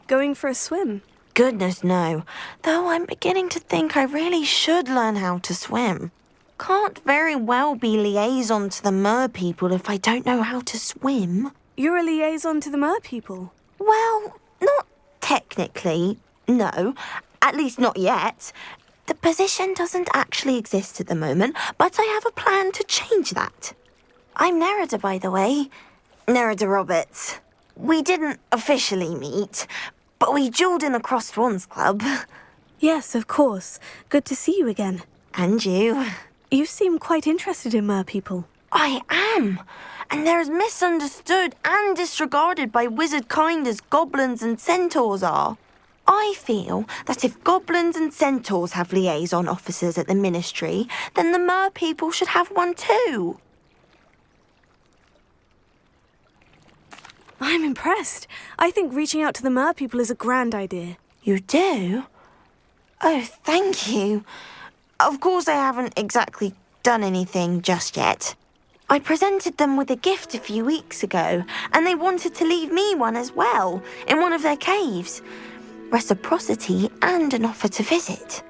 Going for a swim? Goodness, no. Though I'm beginning to think I really should learn how to swim. Can't very well be liaison to the mer people if I don't know how to swim. You're a liaison to the mer people? Well, not technically, no. At least not yet. The position doesn't actually exist at the moment, but I have a plan to change that. I'm Nerida, by the way. Nerida Roberts. We didn't officially meet, but we duelled in the Crossed Swans Club. Yes, of course. Good to see you again. And you. You seem quite interested in mer people. I am. And they're as misunderstood and disregarded by wizard kind as goblins and centaurs are. I feel that if goblins and centaurs have liaison officers at the ministry, then the mer people should have one too. I'm impressed. I think reaching out to the mer people is a grand idea. You do? Oh, thank you. Of course I haven't exactly done anything just yet. I presented them with a gift a few weeks ago, and they wanted to leave me one as well, in one of their caves. Reciprocity and an offer to visit.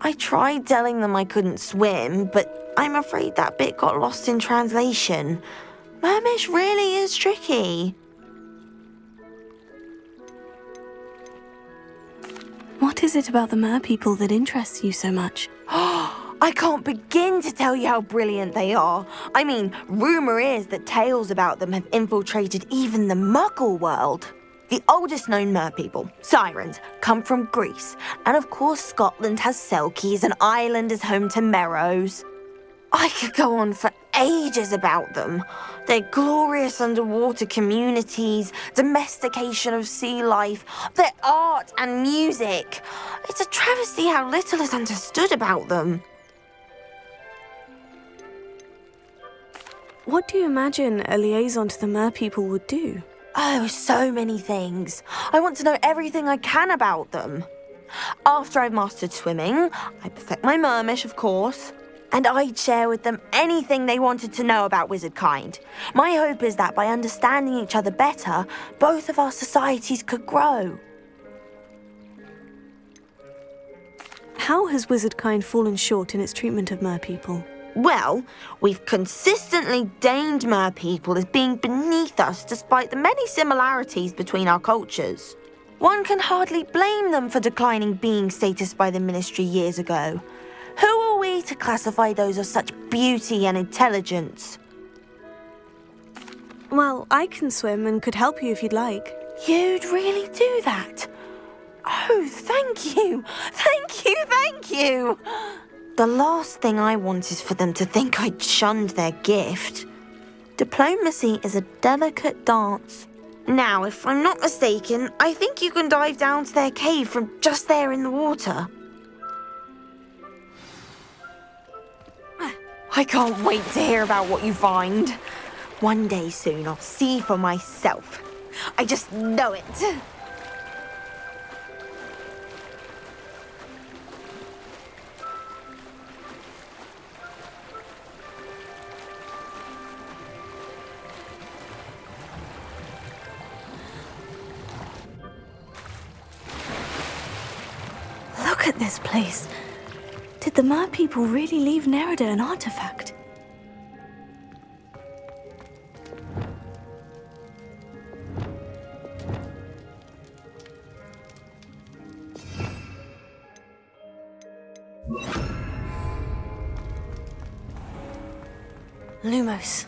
I tried telling them I couldn't swim, but I'm afraid that bit got lost in translation. Mermish really is tricky. What is it about the mer people that interests you so much? I can't begin to tell you how brilliant they are. I mean, rumour is that tales about them have infiltrated even the Muggle world. The oldest known mer people, sirens, come from Greece. And of course Scotland has Selkies and Ireland is home to Merrows. I could go on for ages about them. Their glorious underwater communities, domestication of sea life, their art and music. It's a travesty how little is understood about them. What do you imagine a liaison to the mer people would do? Oh, so many things. I want to know everything I can about them. After I've mastered swimming, I perfect my mermish, of course. And I'd share with them anything they wanted to know about wizard kind. My hope is that by understanding each other better, both of our societies could grow. How has wizard kind fallen short in its treatment of mer people? Well, we've consistently deigned mer people as being beneath us despite the many similarities between our cultures. One can hardly blame them for declining being status by the ministry years ago. Who are we to classify those of such beauty and intelligence? Well, I can swim and could help you if you'd like. You'd really do that? Oh, thank you! Thank you, thank you! The last thing I want is for them to think I'd shunned their gift. Diplomacy is a delicate dance. Now, if I'm not mistaken, I think you can dive down to their cave from just there in the water. I can't wait to hear about what you find. One day soon I'll see for myself. I just know it. Look at this place. Did the mer people really leave Nerida an artifact? Lumos.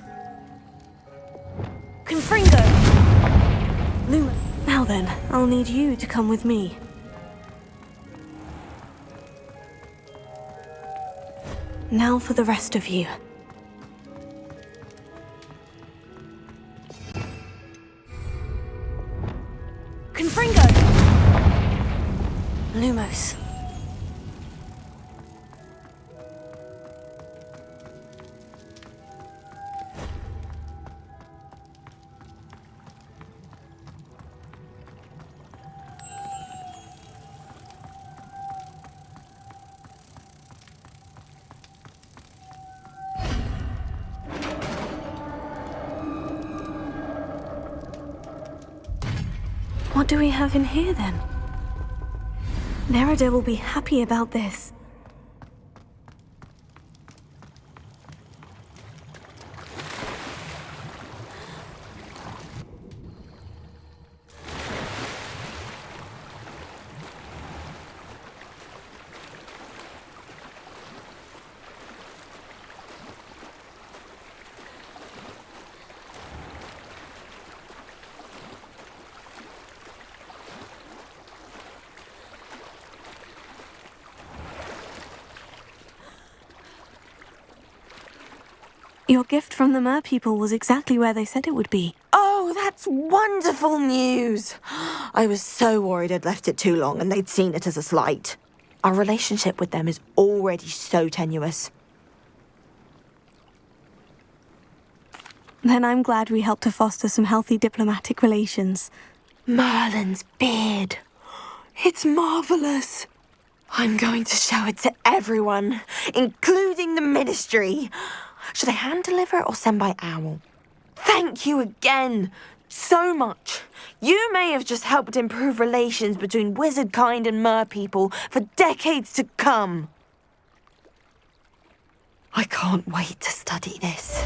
Confringo! Lumos. Now then, I'll need you to come with me. Now for the rest of you. Confringo! Lumos. What do we have in here, then? Nerida will be happy about this. Your gift from the merpeople was exactly where they said it would be. Oh, that's wonderful news. I was so worried I'd left it too long and they'd seen it as a slight. Our relationship with them is already so tenuous. Then I'm glad we helped to foster some healthy diplomatic relations. Merlin's beard. It's marvelous. I'm going to show it to everyone, including the Ministry. Should I hand deliver or send by owl? Thank you again, so much. You may have just helped improve relations between wizard kind and merpeople for decades to come. I can't wait to study this.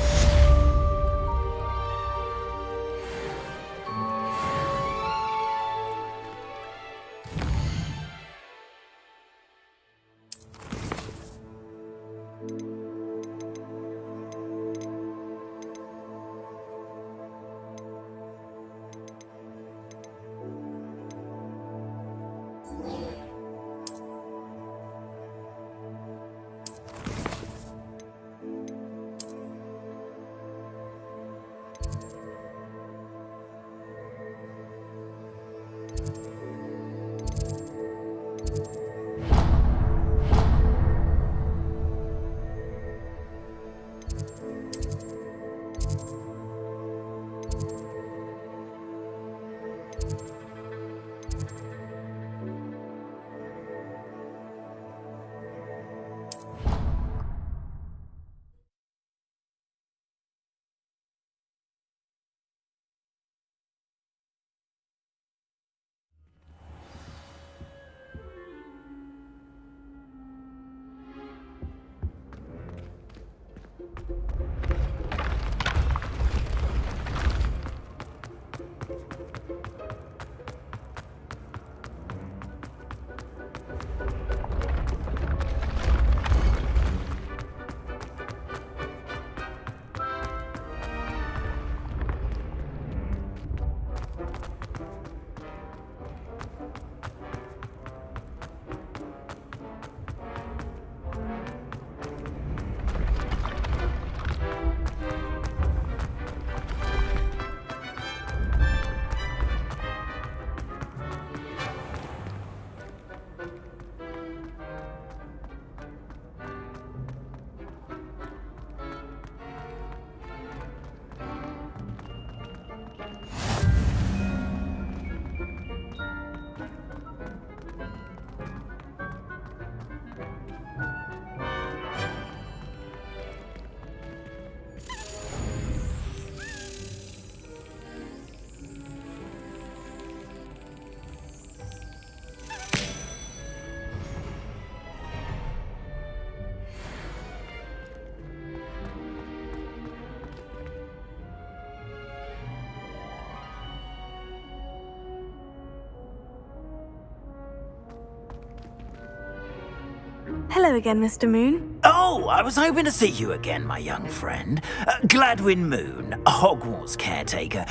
Hello again, Mr. Moon. Oh, I was hoping to see you again, my young friend. Gladwin Moon, Hogwarts caretaker,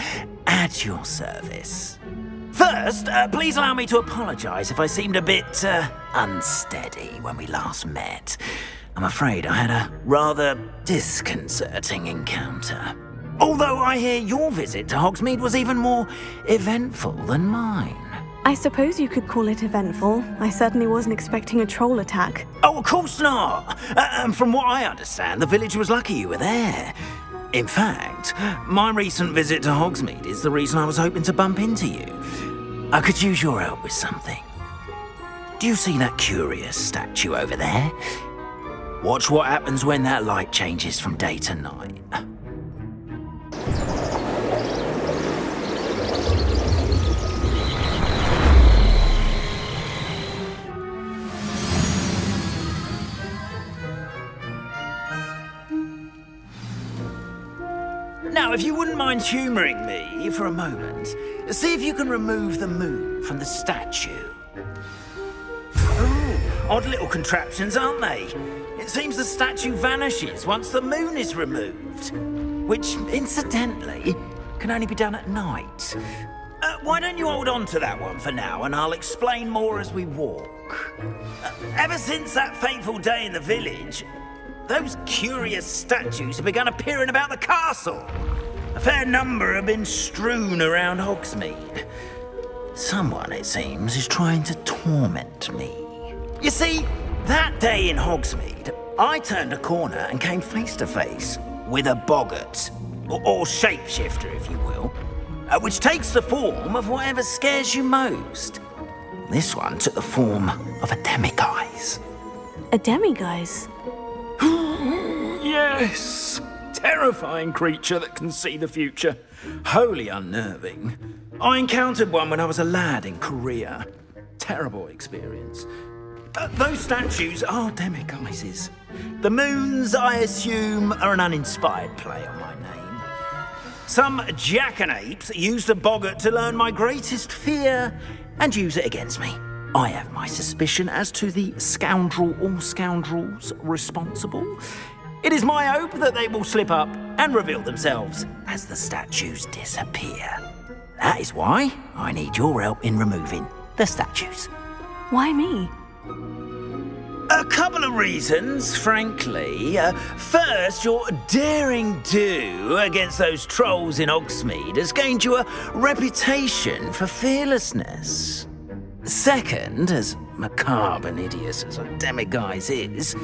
at your service. First, please allow me to apologise if I seemed a bit, unsteady when we last met. I'm afraid I had a rather disconcerting encounter. Although I hear your visit to Hogsmeade was even more eventful than mine. I suppose you could call it eventful. I certainly wasn't expecting a troll attack. Oh, of course not. And from what I understand, the village was lucky you were there. In fact, my recent visit to Hogsmeade is the reason I was hoping to bump into you. I could use your help with something. Do you see that curious statue over there? Watch what happens when that light changes from day to night. Now, if you wouldn't mind humouring me for a moment, see if you can remove the moon from the statue. Ooh, odd little contraptions, aren't they? It seems the statue vanishes once the moon is removed, which, incidentally, can only be done at night. Why don't you hold on to that one for now, and I'll explain more as we walk. Ever since that fateful day in the village, those curious statues have begun appearing about the castle. A fair number have been strewn around Hogsmeade. Someone, it seems, is trying to torment me. You see, that day in Hogsmeade, I turned a corner and came face to face with a boggart, or shapeshifter, if you will, which takes the form of whatever scares you most. This one took the form of a demiguise. A demiguise? Yes! Terrifying creature that can see the future. Wholly unnerving. I encountered one when I was a lad in Korea. Terrible experience. Those statues are demiguises. The moons, I assume, are an uninspired play on my name. Some jackanapes used a boggart to learn my greatest fear and use it against me. I have my suspicion as to the scoundrel or scoundrels responsible. It is my hope that they will slip up and reveal themselves as the statues disappear. That is why I need your help in removing the statues. Why me? A couple of reasons, frankly. First, your daring do against those trolls in Hogsmeade has gained you a reputation for fearlessness. Second, as macabre and hideous as a demiguise is,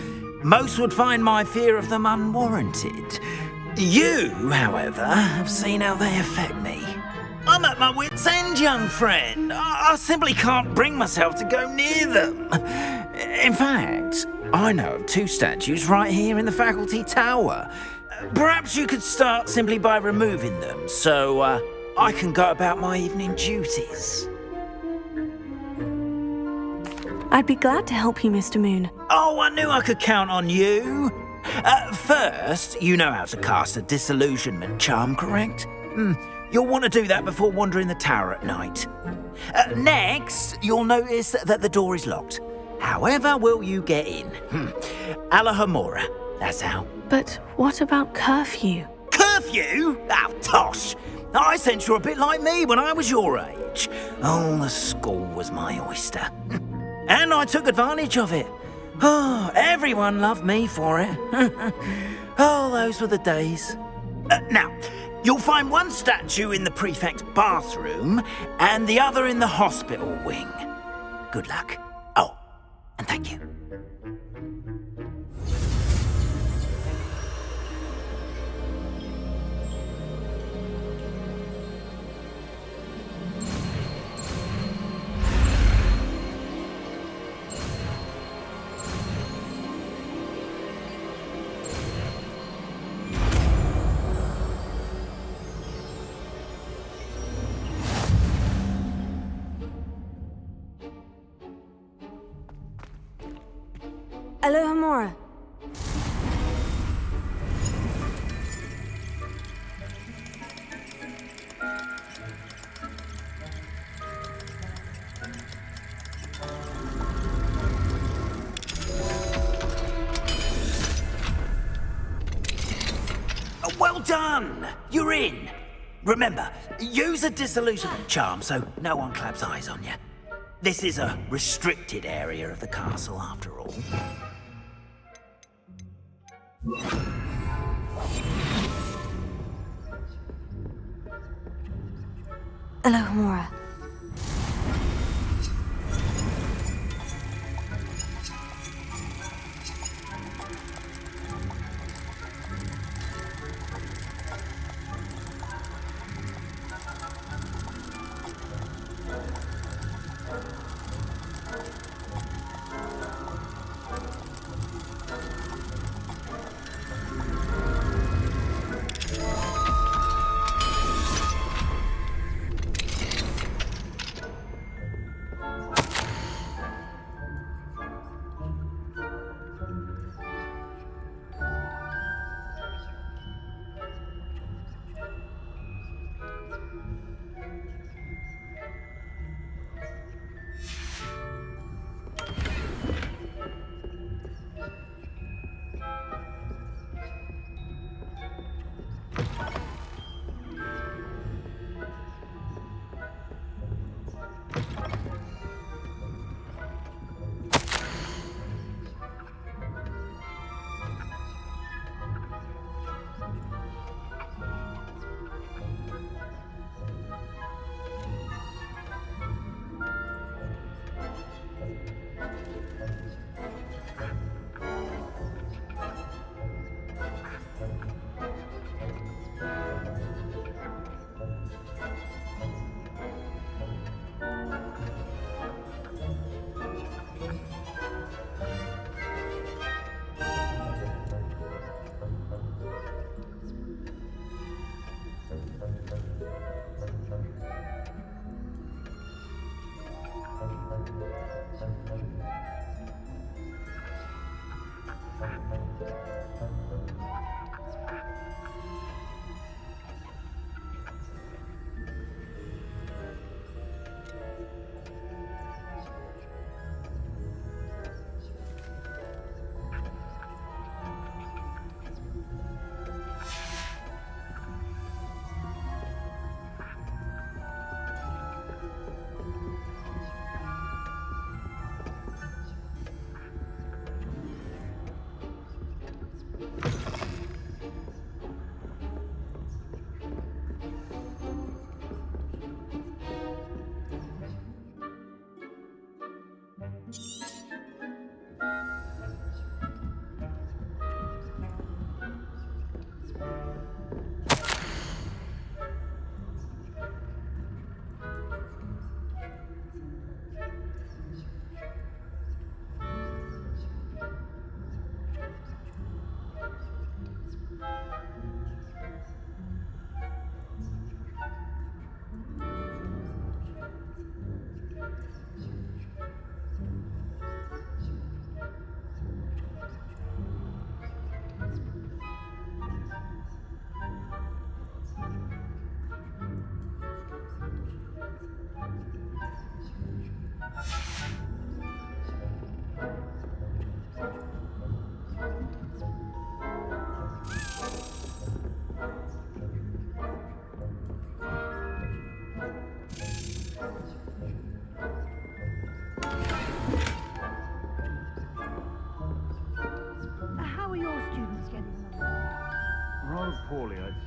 most would find my fear of them unwarranted. You, however, have seen how they affect me. I'm at my wit's end, young friend. I simply can't bring myself to go near them. In fact, I know of two statues right here in the faculty tower. Perhaps you could start simply by removing them, so I can go about my evening duties. I'd be glad to help you, Mr. Moon. Oh, I knew I could count on you. First, you know how to cast a disillusionment charm, correct? You'll want to do that before wandering the tower at night. Next, you'll notice that the door is locked. However will you get in? Alahomora, that's how. But what about curfew? Curfew? Oh, tosh. I sense you're a bit like me when I was your age. Oh, the school was my oyster. And I took advantage of it. Oh, everyone loved me for it. Oh, those were the days. Now, you'll find one statue in the prefect's bathroom and the other in the hospital wing. Good luck. Oh, and thank you. Alohomora. Well done! You're in. Remember, use a disillusionment charm so no one claps eyes on you. This is a restricted area of the castle, after all. Alohomora.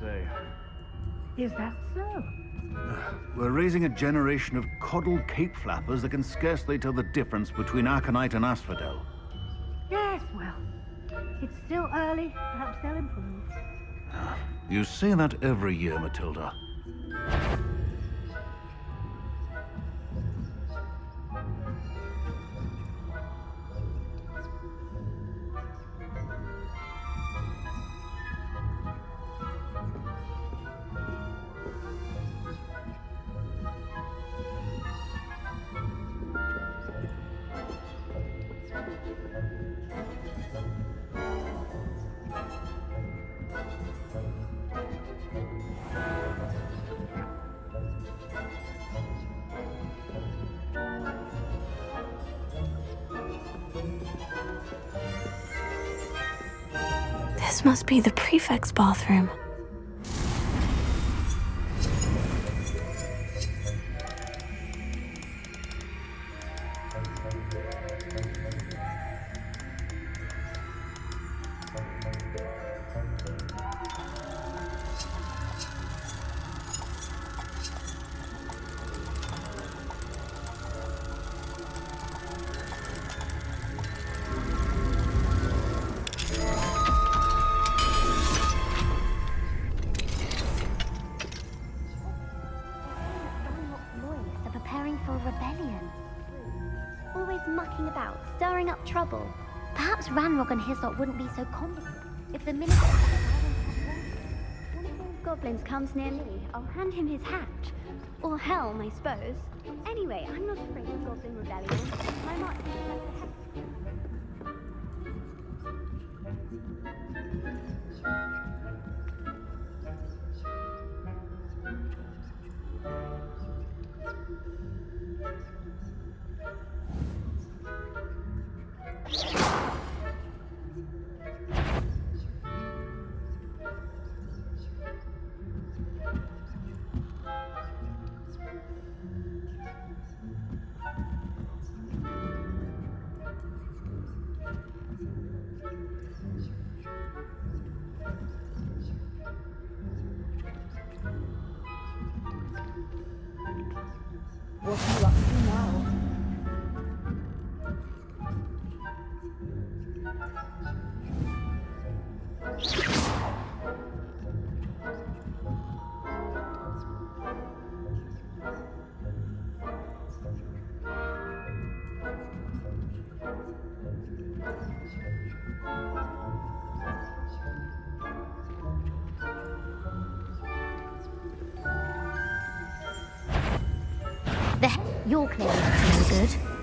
say. Is that so? We're raising a generation of coddled cape flappers that can scarcely tell the difference between aconite and asphodel. Yes, well, it's still early. Perhaps they'll improve. You say that every year, Matilda. This must be the prefect's bathroom. For rebellion. Always mucking about, stirring up trouble. Perhaps Ranrock and his lot wouldn't be so competent if the minister one of those goblins comes near me, I'll hand him his hat. Or helm, I suppose. Anyway, I'm not afraid of goblin rebellion. My mark is like the head. What are you up to now? You're clearly No good.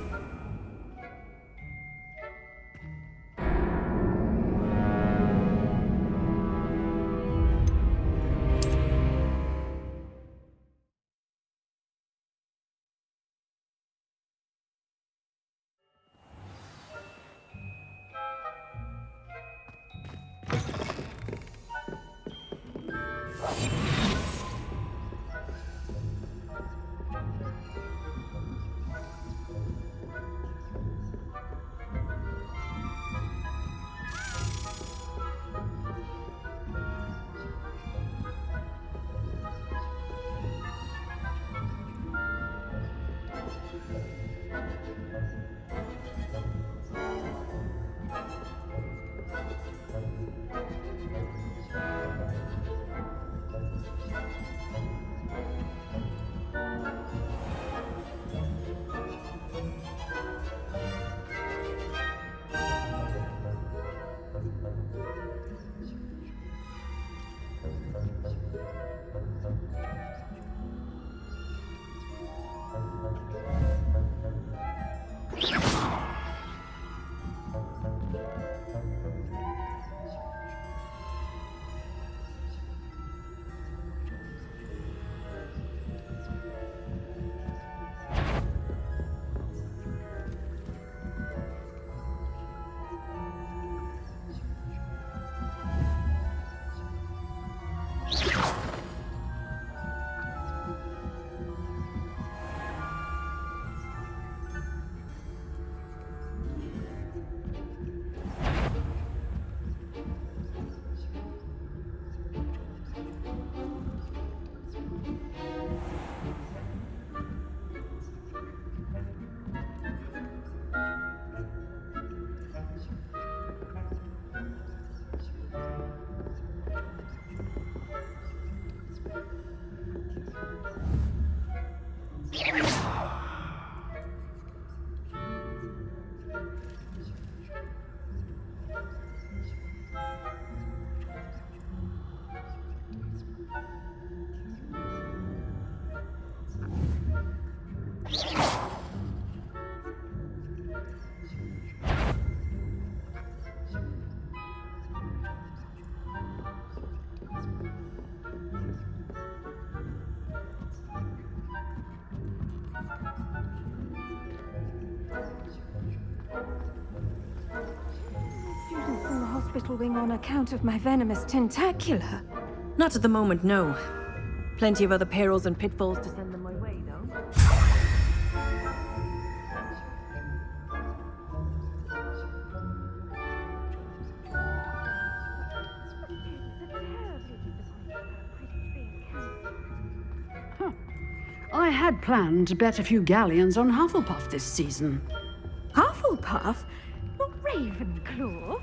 Students in the hospital wing on account of my venomous tentacula. Not at the moment, no. Plenty of other perils and pitfalls to send them my way, though. I had planned to bet a few galleons on Hufflepuff this season. Hufflepuff? Not Ravenclaw?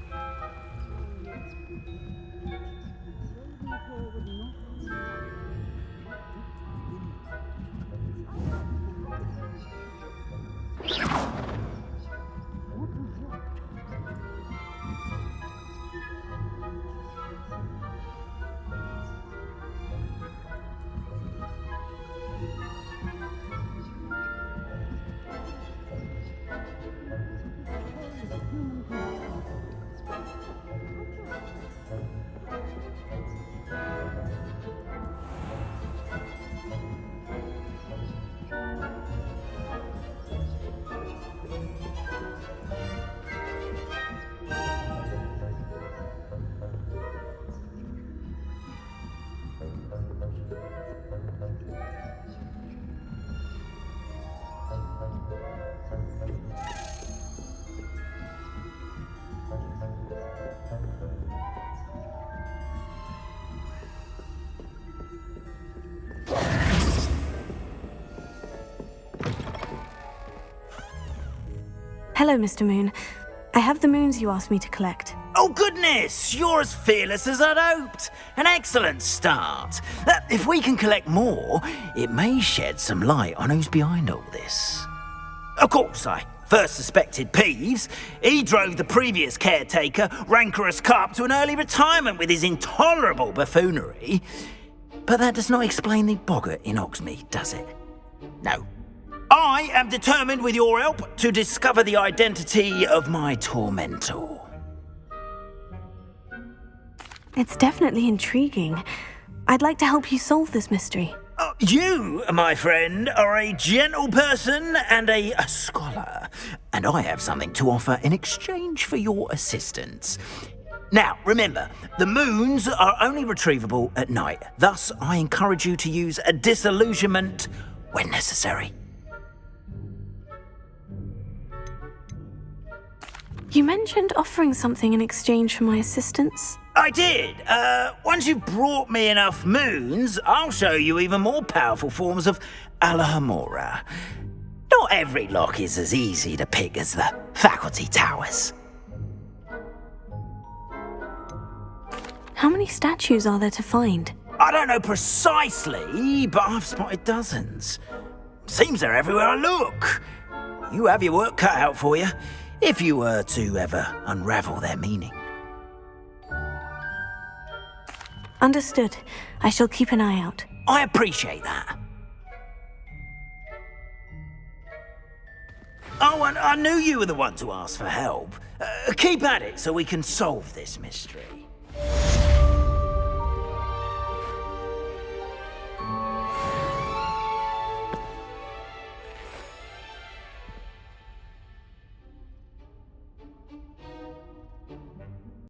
Hello, Mr. Moon. I have the moons you asked me to collect. Oh, goodness! You're as fearless as I'd hoped. An excellent start. If we can collect more, it may shed some light on who's behind all this. Of course, I first suspected Peeves. He drove the previous caretaker, Rancorous Carp, to an early retirement with his intolerable buffoonery. But that does not explain the boggart in Hogsmeade, does it? No. I am determined, with your help, to discover the identity of my tormentor. It's definitely intriguing. I'd like to help you solve this mystery. You, my friend, are a gentle person and a scholar, and I have something to offer in exchange for your assistance. Now, remember, the moons are only retrievable at night. Thus, I encourage you to use a disillusionment when necessary. You mentioned offering something in exchange for my assistance. I did. Once you've brought me enough moons, I'll show you even more powerful forms of Alohomora. Not every lock is as easy to pick as the faculty towers. How many statues are there to find? I don't know precisely, but I've spotted dozens. Seems they're everywhere I look. You have your work cut out for you, if you were to ever unravel their meaning. Understood. I shall keep an eye out. I appreciate that. Oh, and I knew you were the one to ask for help. Keep at it so we can solve this mystery.